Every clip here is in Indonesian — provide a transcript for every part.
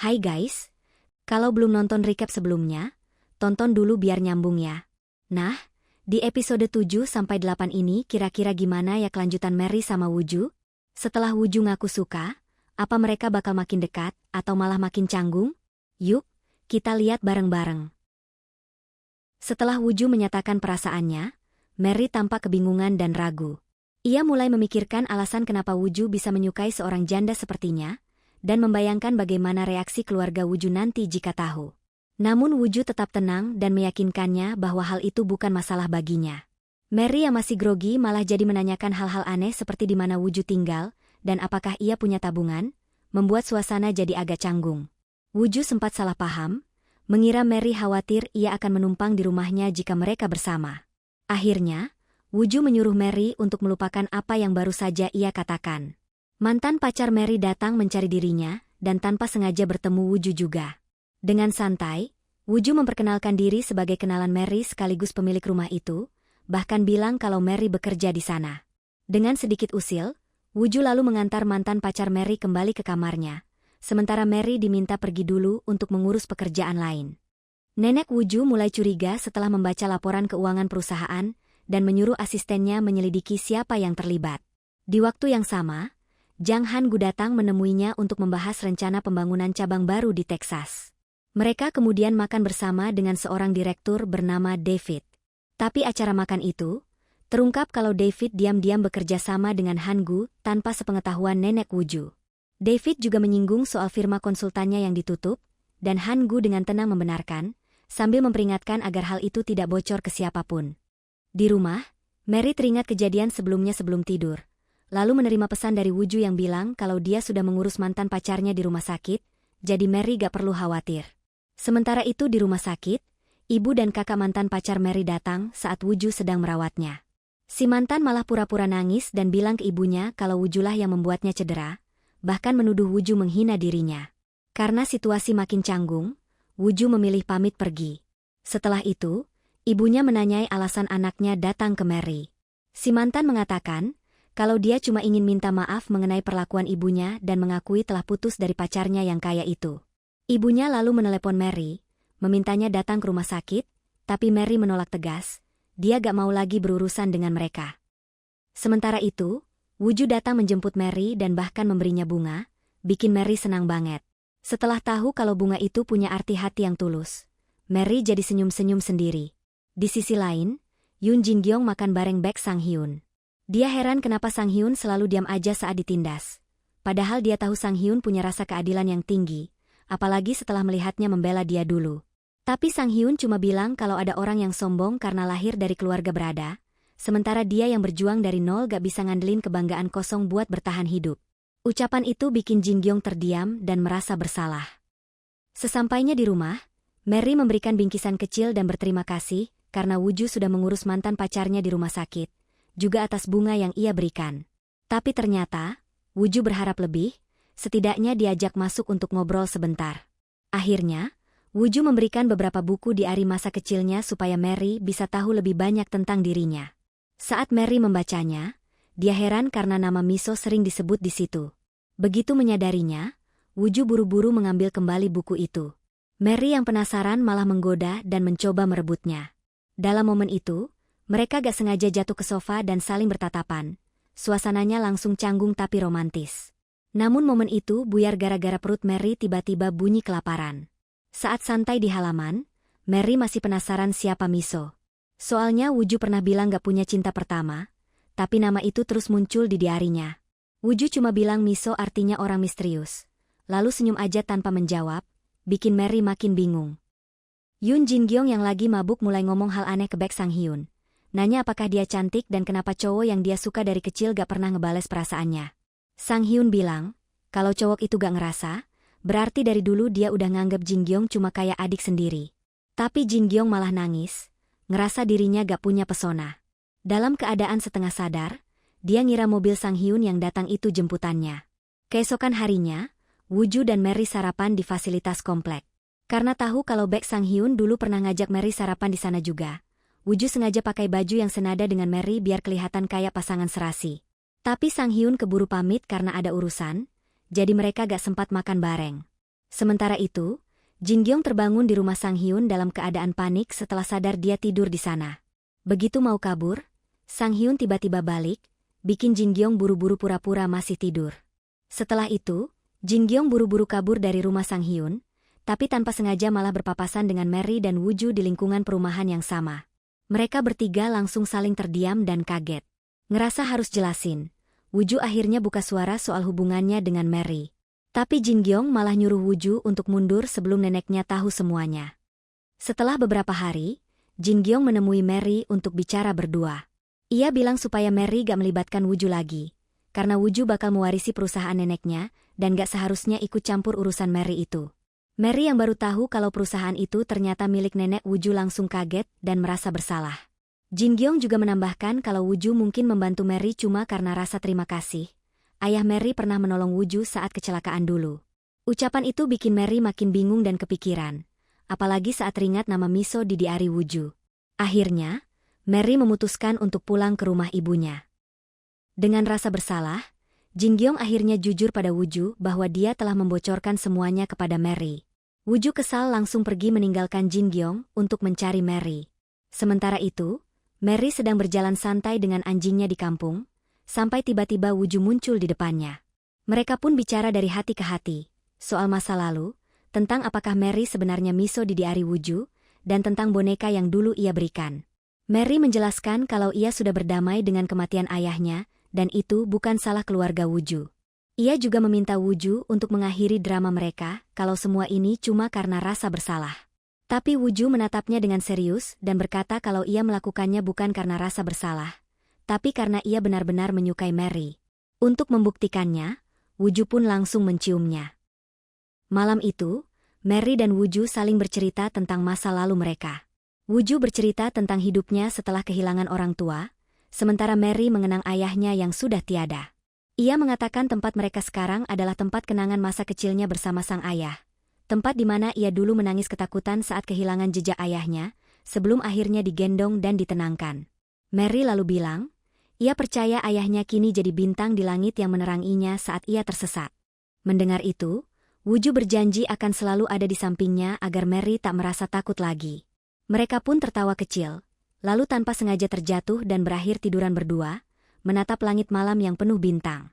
Hai guys, kalau belum nonton recap sebelumnya, tonton dulu biar nyambung ya. Nah, di episode 7-8 ini kira-kira gimana ya kelanjutan Mary sama Wooju? Setelah Wooju ngaku suka, apa mereka bakal makin dekat atau malah makin canggung? Yuk, kita lihat bareng-bareng. Setelah Wooju menyatakan perasaannya, Mary tampak kebingungan dan ragu. Ia mulai memikirkan alasan kenapa Wooju bisa menyukai seorang janda sepertinya, dan membayangkan bagaimana reaksi keluarga Wooju nanti jika tahu. Namun Wooju tetap tenang dan meyakinkannya bahwa hal itu bukan masalah baginya. Mary yang masih grogi malah jadi menanyakan hal-hal aneh seperti di mana Wooju tinggal, dan apakah ia punya tabungan, membuat suasana jadi agak canggung. Wooju sempat salah paham, mengira Mary khawatir ia akan menumpang di rumahnya jika mereka bersama. Akhirnya, Wooju menyuruh Mary untuk melupakan apa yang baru saja ia katakan. Mantan pacar Mary datang mencari dirinya, dan tanpa sengaja bertemu Wooju juga. Dengan santai, Wooju memperkenalkan diri sebagai kenalan Mary sekaligus pemilik rumah itu, bahkan bilang kalau Mary bekerja di sana. Dengan sedikit usil, Wooju lalu mengantar mantan pacar Mary kembali ke kamarnya, sementara Mary diminta pergi dulu untuk mengurus pekerjaan lain. Nenek Wooju mulai curiga setelah membaca laporan keuangan perusahaan, dan menyuruh asistennya menyelidiki siapa yang terlibat. Di waktu yang sama, Jang Han-gu datang menemuinya untuk membahas rencana pembangunan cabang baru di Texas. Mereka kemudian makan bersama dengan seorang direktur bernama David. Tapi acara makan itu, terungkap kalau David diam-diam bekerja sama dengan Han-gu tanpa sepengetahuan nenek Wooju. David juga menyinggung soal firma konsultannya yang ditutup, dan Han-gu dengan tenang membenarkan, sambil memperingatkan agar hal itu tidak bocor ke siapapun. Di rumah, Mary teringat kejadian sebelumnya sebelum tidur. Lalu menerima pesan dari Wooju yang bilang kalau dia sudah mengurus mantan pacarnya di rumah sakit, jadi Mary gak perlu khawatir. Sementara itu di rumah sakit, ibu dan kakak mantan pacar Mary datang saat Wooju sedang merawatnya. Si mantan malah pura-pura nangis dan bilang ke ibunya kalau Woojulah yang membuatnya cedera, bahkan menuduh Wooju menghina dirinya. Karena situasi makin canggung, Wooju memilih pamit pergi. Setelah itu, ibunya menanyai alasan anaknya datang ke Mary. Si mantan mengatakan, kalau dia cuma ingin minta maaf mengenai perlakuan ibunya dan mengakui telah putus dari pacarnya yang kaya itu. Ibunya lalu menelepon Mary, memintanya datang ke rumah sakit, tapi Mary menolak tegas, dia gak mau lagi berurusan dengan mereka. Sementara itu, Wooju datang menjemput Mary dan bahkan memberinya bunga, bikin Mary senang banget. Setelah tahu kalau bunga itu punya arti hati yang tulus, Mary jadi senyum-senyum sendiri. Di sisi lain, Yoon Jin-gyeong makan bareng Baek Sang-hyun. Dia heran kenapa Sang-hyun selalu diam aja saat ditindas. Padahal dia tahu Sang-hyun punya rasa keadilan yang tinggi, apalagi setelah melihatnya membela dia dulu. Tapi Sang-hyun cuma bilang kalau ada orang yang sombong karena lahir dari keluarga berada, sementara dia yang berjuang dari nol gak bisa ngandelin kebanggaan kosong buat bertahan hidup. Ucapan itu bikin Jin-gyeong terdiam dan merasa bersalah. Sesampainya di rumah, Mary memberikan bingkisan kecil dan berterima kasih karena Wooju sudah mengurus mantan pacarnya di rumah sakit, juga atas bunga yang ia berikan. Tapi ternyata, Wooju berharap lebih, setidaknya diajak masuk untuk ngobrol sebentar. Akhirnya, Wooju memberikan beberapa buku di hari masa kecilnya supaya Mary bisa tahu lebih banyak tentang dirinya. Saat Mary membacanya, dia heran karena nama Miso sering disebut di situ. Begitu menyadarinya, Wooju buru-buru mengambil kembali buku itu. Mary yang penasaran malah menggoda dan mencoba merebutnya. Dalam momen itu, mereka gak sengaja jatuh ke sofa dan saling bertatapan. Suasananya langsung canggung tapi romantis. Namun momen itu buyar gara-gara perut Mary tiba-tiba bunyi kelaparan. Saat santai di halaman, Mary masih penasaran siapa Miso. Soalnya Wooju pernah bilang gak punya cinta pertama, tapi nama itu terus muncul di diarinya. Wooju cuma bilang Miso artinya orang misterius. Lalu senyum aja tanpa menjawab, bikin Mary makin bingung. Yoon Jin-gyeong yang lagi mabuk mulai ngomong hal aneh ke Baek Sang-hyun. Nanya apakah dia cantik dan kenapa cowok yang dia suka dari kecil gak pernah ngebales perasaannya. Sang-hyun bilang, kalau cowok itu gak ngerasa, berarti dari dulu dia udah nganggep Jin-gyeong cuma kayak adik sendiri. Tapi Jin-gyeong malah nangis, ngerasa dirinya gak punya pesona. Dalam keadaan setengah sadar, dia ngira mobil Sang-hyun yang datang itu jemputannya. Keesokan harinya, Wooju dan Mary sarapan di fasilitas komplek. Karena tahu kalau Baek Sang-hyun dulu pernah ngajak Mary sarapan di sana juga, Wooju sengaja pakai baju yang senada dengan Mary biar kelihatan kayak pasangan serasi. Tapi Sang-hyun keburu pamit karena ada urusan, jadi mereka gak sempat makan bareng. Sementara itu, Jin Gyong terbangun di rumah Sang Hyun dalam keadaan panik setelah sadar dia tidur di sana. Begitu mau kabur, Sang Hyun tiba-tiba balik, bikin Jin Gyong buru-buru pura-pura masih tidur. Setelah itu, Jin Gyong buru-buru kabur dari rumah Sang Hyun, tapi tanpa sengaja malah berpapasan dengan Mary dan Woo-ju di lingkungan perumahan yang sama. Mereka bertiga langsung saling terdiam dan kaget. Ngerasa harus jelasin, Woo-ju akhirnya buka suara soal hubungannya dengan Mary. Tapi Jin Gyong malah nyuruh Woo-ju untuk mundur sebelum neneknya tahu semuanya. Setelah beberapa hari, Jin Gyong menemui Mary untuk bicara berdua. Ia bilang supaya Mary gak melibatkan Woo-ju lagi, karena Woo-ju bakal mewarisi perusahaan neneknya dan gak seharusnya ikut campur urusan Mary itu. Mary yang baru tahu kalau perusahaan itu ternyata milik nenek Woo-ju langsung kaget dan merasa bersalah. Jin Gyong juga menambahkan kalau Woo-ju mungkin membantu Mary cuma karena rasa terima kasih. Ayah Mary pernah menolong Woo-ju saat kecelakaan dulu. Ucapan itu bikin Mary makin bingung dan kepikiran, apalagi saat teringat nama Miso di diari Woo-ju. Akhirnya, Mary memutuskan untuk pulang ke rumah ibunya. Dengan rasa bersalah, Jin Gyong akhirnya jujur pada Woo-ju bahwa dia telah membocorkan semuanya kepada Mary. Woo-ju kesal langsung pergi meninggalkan Jin Gyong untuk mencari Mary. Sementara itu, Mary sedang berjalan santai dengan anjingnya di kampung, sampai tiba-tiba Woo-ju muncul di depannya. Mereka pun bicara dari hati ke hati, soal masa lalu, tentang apakah Mary sebenarnya Miso di diari Woo-ju, dan tentang boneka yang dulu ia berikan. Mary menjelaskan kalau ia sudah berdamai dengan kematian ayahnya, dan itu bukan salah keluarga Woo-ju. Ia juga meminta Woo-ju untuk mengakhiri drama mereka kalau semua ini cuma karena rasa bersalah. Tapi Woo-ju menatapnya dengan serius dan berkata kalau ia melakukannya bukan karena rasa bersalah, tapi karena ia benar-benar menyukai Mary. Untuk membuktikannya, Woo-ju pun langsung menciumnya. Malam itu, Mary dan Woo-ju saling bercerita tentang masa lalu mereka. Woo-ju bercerita tentang hidupnya setelah kehilangan orang tua, sementara Mary mengenang ayahnya yang sudah tiada. Ia mengatakan tempat mereka sekarang adalah tempat kenangan masa kecilnya bersama sang ayah. Tempat di mana ia dulu menangis ketakutan saat kehilangan jejak ayahnya, sebelum akhirnya digendong dan ditenangkan. Mary lalu bilang, ia percaya ayahnya kini jadi bintang di langit yang meneranginya saat ia tersesat. Mendengar itu, Woo-ju berjanji akan selalu ada di sampingnya agar Mary tak merasa takut lagi. Mereka pun tertawa kecil, lalu tanpa sengaja terjatuh dan berakhir tiduran berdua, menatap langit malam yang penuh bintang.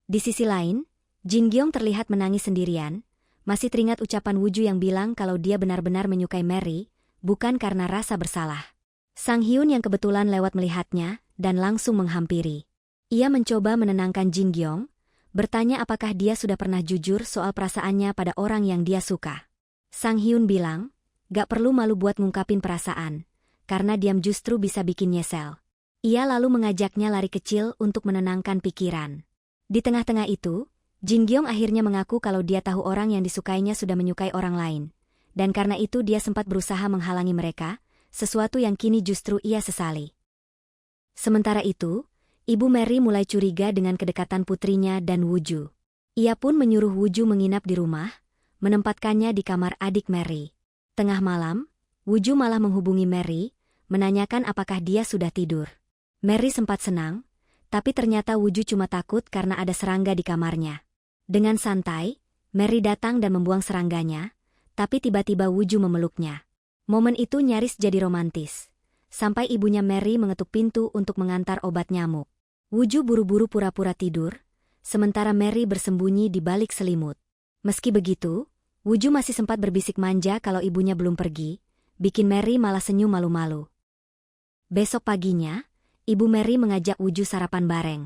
Di sisi lain, Jin Gyong terlihat menangis sendirian, masih teringat ucapan Woo-ju yang bilang kalau dia benar-benar menyukai Mary, bukan karena rasa bersalah. Sang Hyun yang kebetulan lewat melihatnya, dan langsung menghampiri. Ia mencoba menenangkan Jin Gyong, bertanya apakah dia sudah pernah jujur soal perasaannya pada orang yang dia suka. Sang Hyun bilang, gak perlu malu buat ngungkapin perasaan, karena diam justru bisa bikin nyesel. Ia lalu mengajaknya lari kecil untuk menenangkan pikiran. Di tengah-tengah itu, Jin Gyong akhirnya mengaku kalau dia tahu orang yang disukainya sudah menyukai orang lain, dan karena itu dia sempat berusaha menghalangi mereka, sesuatu yang kini justru ia sesali. Sementara itu, Ibu Mary mulai curiga dengan kedekatan putrinya dan Woo-ju. Ia pun menyuruh Woo-ju menginap di rumah, menempatkannya di kamar adik Mary. Tengah malam, Woo-ju malah menghubungi Mary, menanyakan apakah dia sudah tidur. Mary sempat senang, tapi ternyata Woo-ju cuma takut karena ada serangga di kamarnya. Dengan santai, Mary datang dan membuang serangganya, tapi tiba-tiba Woo-ju memeluknya. Momen itu nyaris jadi romantis. Sampai ibunya Mary mengetuk pintu untuk mengantar obat nyamuk. Woo-ju buru-buru pura-pura tidur, sementara Mary bersembunyi di balik selimut. Meski begitu, Woo-ju masih sempat berbisik manja kalau ibunya belum pergi, bikin Mary malah senyum malu-malu. Besok paginya, Ibu Mary mengajak Woo-ju sarapan bareng.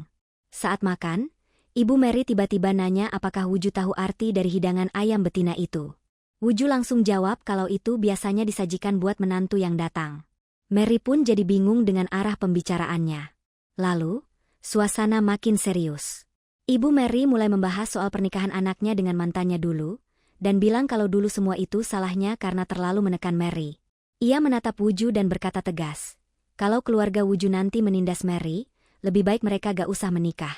Saat makan, Ibu Mary tiba-tiba nanya apakah Woo-ju tahu arti dari hidangan ayam betina itu. Woo-ju langsung jawab kalau itu biasanya disajikan buat menantu yang datang. Mary pun jadi bingung dengan arah pembicaraannya. Lalu, suasana makin serius. Ibu Mary mulai membahas soal pernikahan anaknya dengan mantannya dulu, dan bilang kalau dulu semua itu salahnya karena terlalu menekan Mary. Ia menatap Woo-ju dan berkata tegas, kalau keluarga Woo-ju nanti menindas Mary, lebih baik mereka gak usah menikah.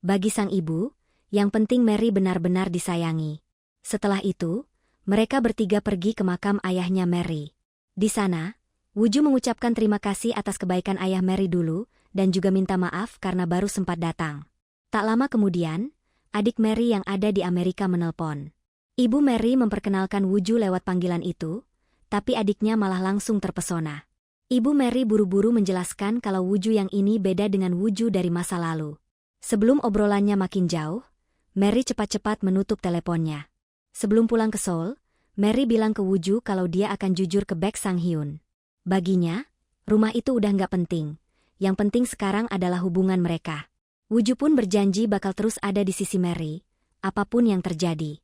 Bagi sang ibu, yang penting Mary benar-benar disayangi. Setelah itu, mereka bertiga pergi ke makam ayahnya Mary. Di sana, Woo-ju mengucapkan terima kasih atas kebaikan ayah Mary dulu, dan juga minta maaf karena baru sempat datang. Tak lama kemudian, adik Mary yang ada di Amerika menelpon. Ibu Mary memperkenalkan Wuju lewat panggilan itu, tapi adiknya malah langsung terpesona. Ibu Mary buru-buru menjelaskan kalau Wuju yang ini beda dengan Wuju dari masa lalu. Sebelum obrolannya makin jauh, Mary cepat-cepat menutup teleponnya. Sebelum pulang ke Seoul, Mary bilang ke Wuju kalau dia akan jujur ke Baek Sang-hyun. Baginya, rumah itu udah nggak penting. Yang penting sekarang adalah hubungan mereka. Wuju pun berjanji bakal terus ada di sisi Mary, apapun yang terjadi.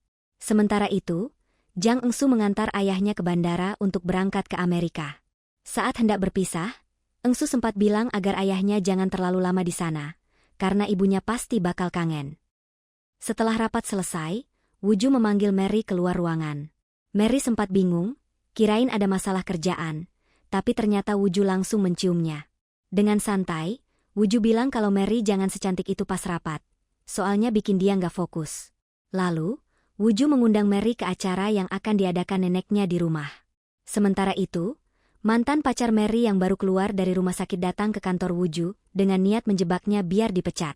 Sementara itu, Jang Eun-soo mengantar ayahnya ke bandara untuk berangkat ke Amerika. Saat hendak berpisah, Eun-soo sempat bilang agar ayahnya jangan terlalu lama di sana, karena ibunya pasti bakal kangen. Setelah rapat selesai, Wuju memanggil Mary keluar ruangan. Mary sempat bingung, kirain ada masalah kerjaan, tapi ternyata Wuju langsung menciumnya. Dengan santai, Wuju bilang kalau Mary jangan secantik itu pas rapat, soalnya bikin dia nggak fokus. Lalu, Wuju mengundang Mary ke acara yang akan diadakan neneknya di rumah. Sementara itu, mantan pacar Mary yang baru keluar dari rumah sakit datang ke kantor Wuju dengan niat menjebaknya biar dipecat.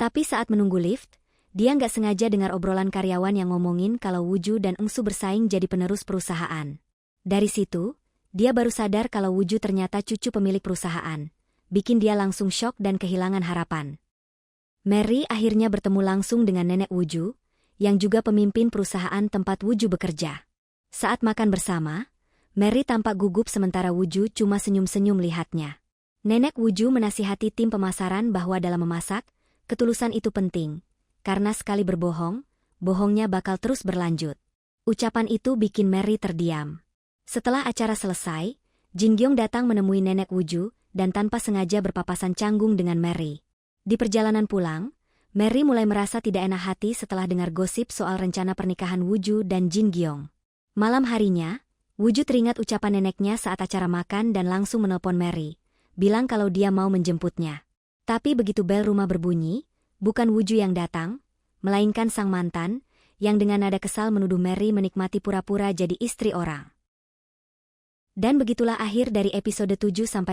Tapi saat menunggu lift, dia nggak sengaja dengar obrolan karyawan yang ngomongin kalau Wuju dan Eun-soo bersaing jadi penerus perusahaan. Dari situ, dia baru sadar kalau Wuju ternyata cucu pemilik perusahaan, bikin dia langsung syok dan kehilangan harapan. Mary akhirnya bertemu langsung dengan nenek Wuju, yang juga pemimpin perusahaan tempat Wuju bekerja. Saat makan bersama, Mary tampak gugup sementara Wuju cuma senyum-senyum lihatnya. Nenek Wuju menasihati tim pemasaran bahwa dalam memasak, ketulusan itu penting, karena sekali berbohong, bohongnya bakal terus berlanjut. Ucapan itu bikin Mary terdiam. Setelah acara selesai, Jin Gyong datang menemui nenek Wuju dan tanpa sengaja berpapasan canggung dengan Mary. Di perjalanan pulang, Mary mulai merasa tidak enak hati setelah dengar gosip soal rencana pernikahan Wuju dan Jin Gyong. Malam harinya, Wuju teringat ucapan neneknya saat acara makan dan langsung menelpon Mary, bilang kalau dia mau menjemputnya. Tapi begitu bel rumah berbunyi, bukan Wuju yang datang, melainkan sang mantan, yang dengan nada kesal menuduh Mary menikmati pura-pura jadi istri orang. Dan begitulah akhir dari episode 7-8,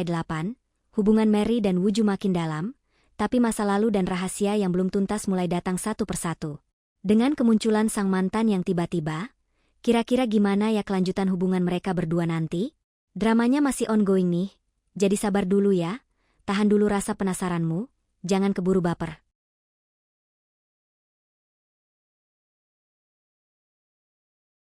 hubungan Mary dan Wuju makin dalam, tapi masa lalu dan rahasia yang belum tuntas mulai datang satu persatu. Dengan kemunculan sang mantan yang tiba-tiba, kira-kira gimana ya kelanjutan hubungan mereka berdua nanti? Dramanya masih ongoing nih, jadi sabar dulu ya, tahan dulu rasa penasaranmu, jangan keburu baper.